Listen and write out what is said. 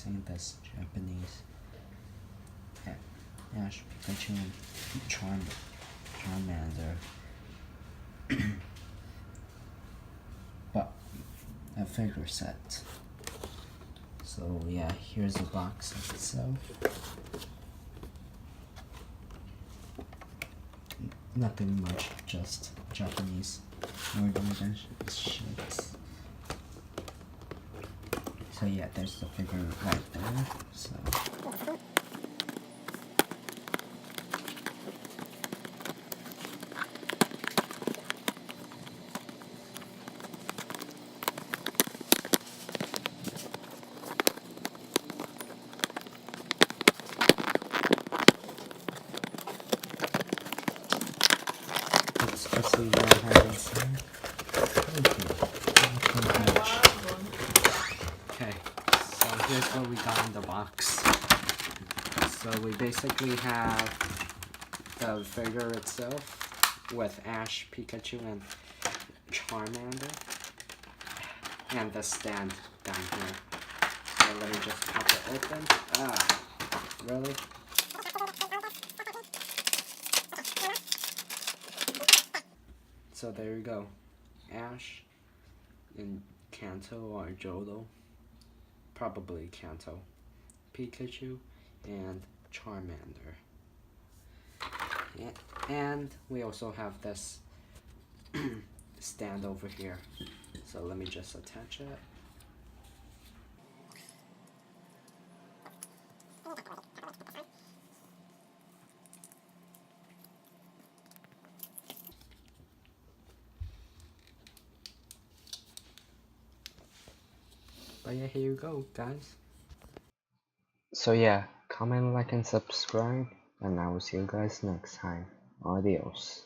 using this Japanese Ash, Pikachu, and Charmander. But a figure set. So yeah, here's the box itself. Nothing much, just Japanese order shit. So yeah, there's the figure right there. So let's see what I have inside. Okay, so here's what we got in the box. So we basically have the figure itself with Ash, Pikachu, and Charmander, and the stand down here. So let me just pop it open. Ah, really? So there you go. Ash in Kanto or Johto. Probably Kanto. Pikachu and Charmander. And we also have this stand over here. So let me just attach it. But yeah, here you go, guys. So yeah, comment, like, and subscribe, and I will see you guys next time. Adios.